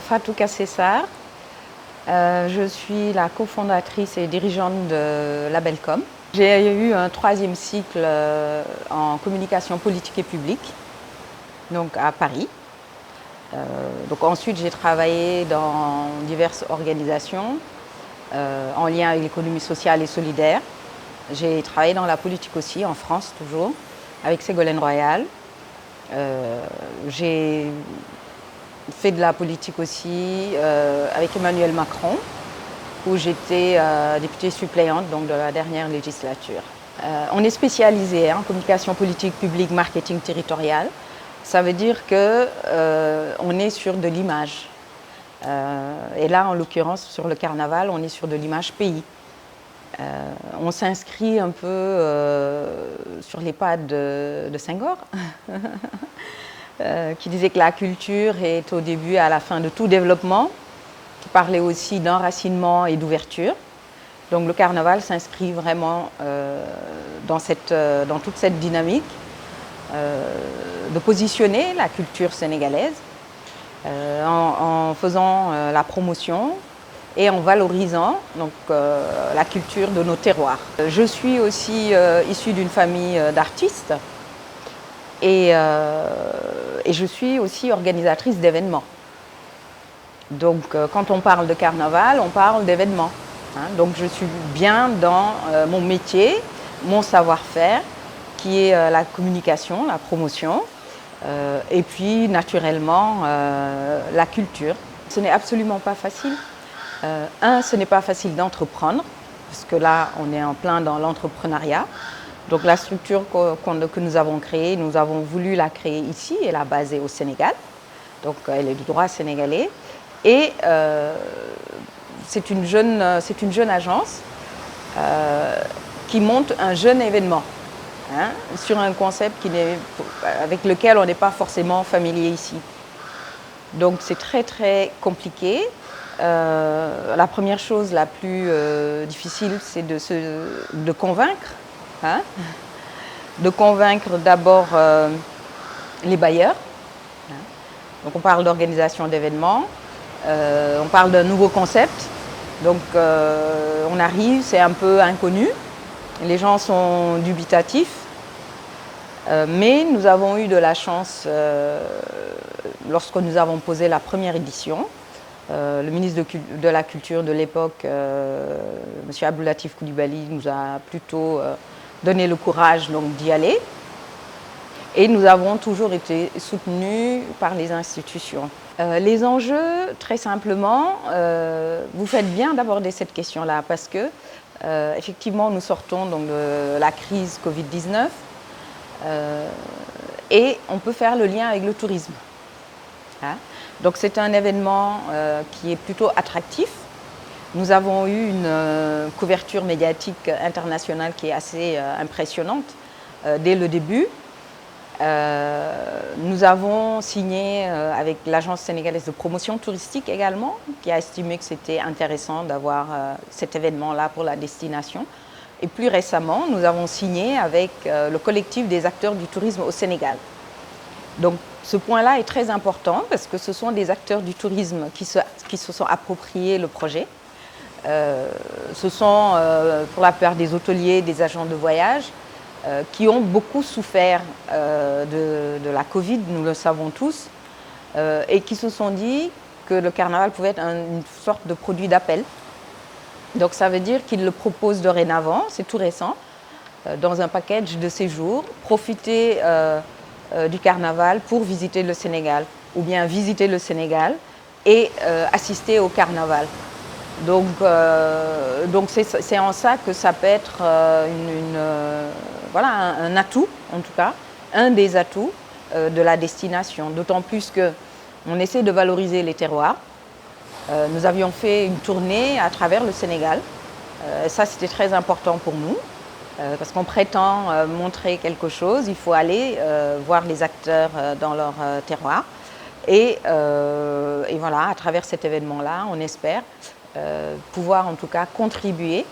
Fatou Kassessar. Je suis la cofondatrice et dirigeante de Labelcom. J'ai eu un 3e cycle en communication politique et publique, donc à Paris. Ensuite, j'ai travaillé dans diverses organisations en lien avec l'économie sociale et solidaire. J'ai travaillé dans la politique aussi, en France toujours, avec Ségolène Royal. J'ai fait de la politique aussi avec Emmanuel Macron, où j'étais députée suppléante donc, de la dernière législature. On est spécialisé en communication politique, publique, marketing territorial. Ça veut dire qu'on est sur de l'image. Et là, en l'occurrence, sur le carnaval, on est sur de l'image pays. On s'inscrit un peu sur les pas de Senghor, qui disait que la culture est au début et à la fin de tout développement, qui parlait aussi d'enracinement et d'ouverture. Donc le carnaval s'inscrit vraiment dans toute cette dynamique de positionner la culture sénégalaise en faisant la promotion et en valorisant donc, la culture de nos terroirs. Je suis aussi issue d'une famille d'artistes et je suis aussi organisatrice d'événements. Donc quand on parle de carnaval, on parle d'événements. Donc je suis bien dans mon métier, mon savoir-faire, qui est la communication, la promotion, et puis naturellement la culture. Ce n'est absolument pas facile. Ce n'est pas facile d'entreprendre, parce que là, on est en plein dans l'entrepreneuriat. Donc la structure que nous avons créée, nous avons voulu la créer ici et la baser au Sénégal. Donc elle est du droit sénégalais. Et c'est une jeune agence qui monte un jeune événement sur un concept avec lequel on n'est pas forcément familier ici. Donc c'est très très compliqué. La première chose la plus difficile, c'est de convaincre. De convaincre d'abord les bailleurs. Donc on parle d'organisation d'événements, on parle d'un nouveau concept. Donc on arrive, c'est un peu inconnu, les gens sont dubitatifs. Mais nous avons eu de la chance lorsque nous avons posé la première édition. Le ministre de la Culture de l'époque, M. Abdoulatif Coulibaly, nous a plutôt donné le courage d'y aller. Et nous avons toujours été soutenus par les institutions. Les enjeux, très simplement, vous faites bien d'aborder cette question-là parce que, effectivement, nous sortons donc, de la crise Covid-19 et on peut faire le lien avec le tourisme. Donc c'est un événement qui est plutôt attractif. Nous avons eu une couverture médiatique internationale qui est assez impressionnante dès le début. Nous avons signé avec l'Agence sénégalaise de promotion touristique également, qui a estimé que c'était intéressant d'avoir cet événement-là pour la destination. Et plus récemment, nous avons signé avec le collectif des acteurs du tourisme au Sénégal. Donc ce point-là est très important parce que ce sont des acteurs du tourisme qui se sont appropriés le projet. Ce sont pour la plupart des hôteliers, des agents de voyage qui ont beaucoup souffert de la Covid, nous le savons tous, et qui se sont dit que le carnaval pouvait être une sorte de produit d'appel. Donc ça veut dire qu'ils le proposent dorénavant, c'est tout récent, dans un package de séjour, profiter du carnaval pour visiter le Sénégal, ou bien visiter le Sénégal et assister au carnaval. Donc c'est en ça que ça peut être voilà, un atout, en tout cas, un des atouts de la destination. D'autant plus qu'on essaie de valoriser les terroirs. Nous avions fait une tournée à travers le Sénégal. Ça, c'était très important pour nous. Parce qu'on prétend montrer quelque chose, il faut aller voir les acteurs dans leur terroir. Et voilà, à travers cet événement-là, on espère pouvoir en tout cas contribuer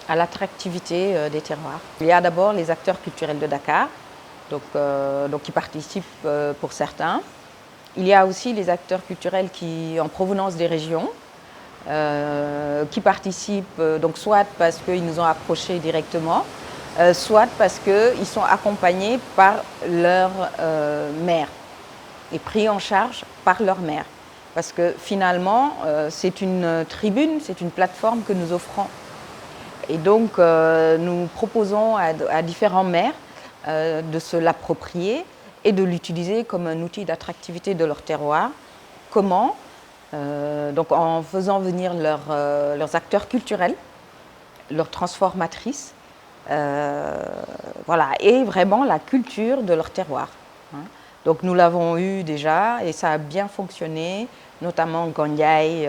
à l'attractivité des terroirs. Il y a d'abord les acteurs culturels de Dakar, donc qui participent pour certains. Il y a aussi les acteurs culturels en provenance des régions, qui participent, donc soit parce qu'ils nous ont approchés directement, soit parce qu'ils sont accompagnés par leur maire et pris en charge par leur maire. Parce que finalement, c'est une tribune, c'est une plateforme que nous offrons. Et donc, nous proposons à différents maires de se l'approprier et de l'utiliser comme un outil d'attractivité de leur terroir. Comment? Donc en faisant venir leurs acteurs culturels, leurs transformatrices, voilà, et vraiment la culture de leur terroir. Donc nous l'avons eu déjà et ça a bien fonctionné, notamment Gandiaï,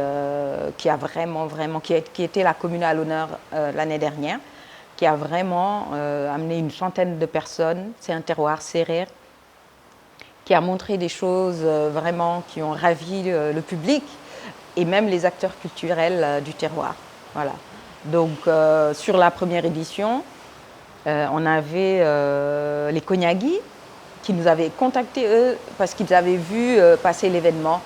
qui était la commune à l'honneur l'année dernière, qui a vraiment amené une centaine de personnes. C'est un terroir sérère qui a montré des choses vraiment qui ont ravi le public et même les acteurs culturels du terroir. Voilà. Donc sur la première édition, on avait les Konyagi qui nous avaient contactés eux parce qu'ils avaient vu passer l'événement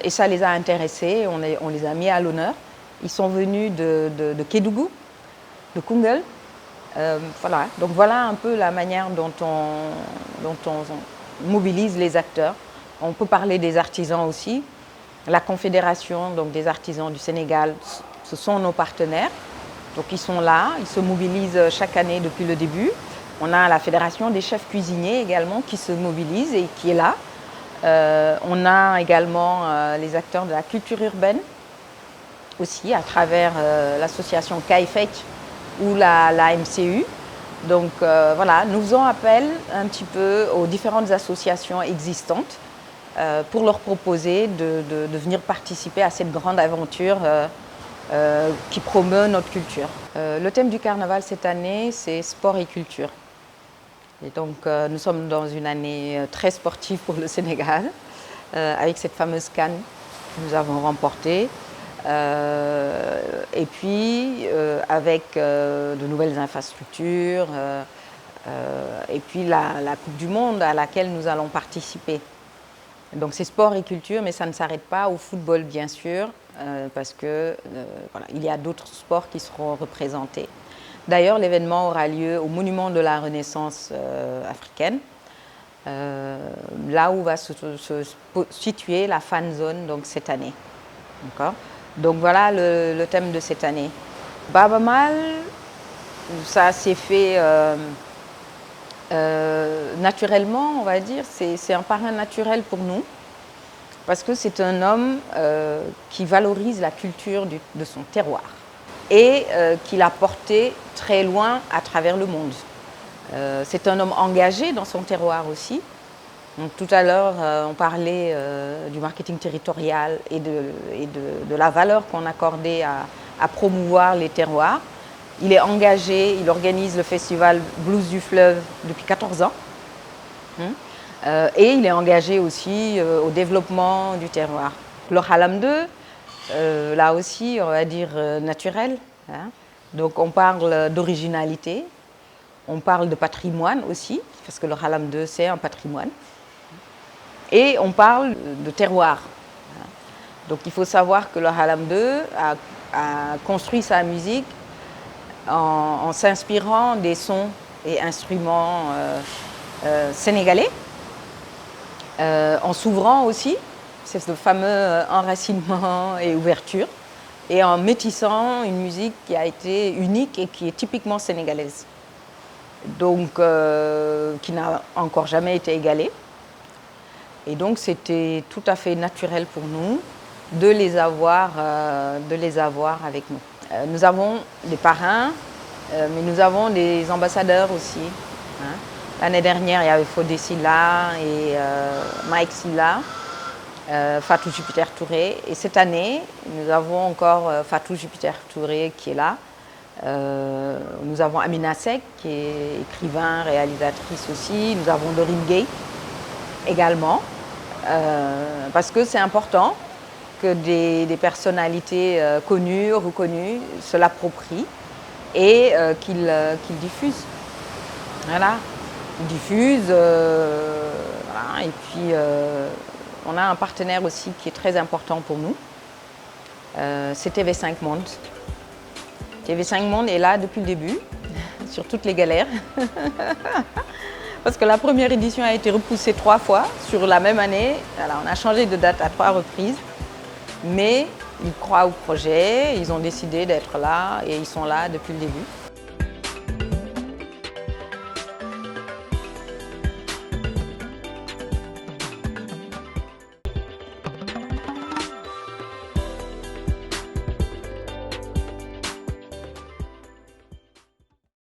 et ça les a intéressés, on les a mis à l'honneur. Ils sont venus de Kédougou, de Koungheul. Voilà. Donc voilà un peu la manière dont on mobilise les acteurs. On peut parler des artisans aussi. La Confédération donc, des artisans du Sénégal, ce sont nos partenaires. Donc ils sont là, ils se mobilisent chaque année depuis le début. On a la Fédération des chefs cuisiniers également qui se mobilise et qui est là. On a également les acteurs de la culture urbaine aussi à travers l'association Kaifech ou la MCU. Donc voilà, nous faisons appel un petit peu aux différentes associations existantes pour leur proposer de venir participer à cette grande aventure qui promeut notre culture. Le thème du carnaval cette année, c'est sport et culture. Et donc nous sommes dans une année très sportive pour le Sénégal, avec cette fameuse CAN que nous avons remportée. Et puis avec de nouvelles infrastructures et puis la Coupe du Monde à laquelle nous allons participer. Donc c'est sport et culture, mais ça ne s'arrête pas au football bien sûr, parce que voilà, il y a d'autres sports qui seront représentés. D'ailleurs, l'événement aura lieu au Monument de la Renaissance africaine, là où va se situer la fan zone donc, cette année. Donc voilà le thème de cette année. Baaba Maal, ça s'est fait naturellement, on va dire. C'est un parrain naturel pour nous, parce que c'est un homme qui valorise la culture de son terroir et qui l'a porté très loin à travers le monde. C'est un homme engagé dans son terroir aussi. Donc, tout à l'heure, on parlait du marketing territorial et de la valeur qu'on accordait à promouvoir les terroirs. Il est engagé, il organise le festival Blues du Fleuve depuis 14 ans. Et il est engagé aussi au développement du terroir. Le Halam 2, là aussi, on va dire naturel. Hein. Donc on parle d'originalité, on parle de patrimoine aussi, parce que le Halam 2, c'est un patrimoine. Et on parle de terroir. Donc il faut savoir que le Halam 2 a construit sa musique en s'inspirant des sons et instruments sénégalais, en s'ouvrant aussi, c'est ce fameux enracinement et ouverture, et en métissant une musique qui a été unique et qui est typiquement sénégalaise, donc qui n'a encore jamais été égalée. Et donc c'était tout à fait naturel pour nous de les avoir avec nous. Nous avons des parrains, mais nous avons des ambassadeurs aussi. Hein. L'année dernière, il y avait Fodé Silla et Mike Silla, Fatou Jupiter Touré. Et cette année, nous avons encore Fatou Jupiter Touré qui est là. Nous avons Amina Sek, qui est écrivain, réalisatrice aussi. Nous avons Dorine Gay également. Parce que c'est important que des personnalités connues, reconnues, se l'approprient et qu'ils diffusent. Voilà. Ils diffusent, voilà, et puis on a un partenaire aussi qui est très important pour nous. C'est TV5 Monde. TV5 Monde est là depuis le début, sur toutes les galères. Parce que la première édition a été repoussée 3 fois sur la même année. Alors, on a changé de date à 3 reprises. Mais ils croient au projet, ils ont décidé d'être là et ils sont là depuis le début.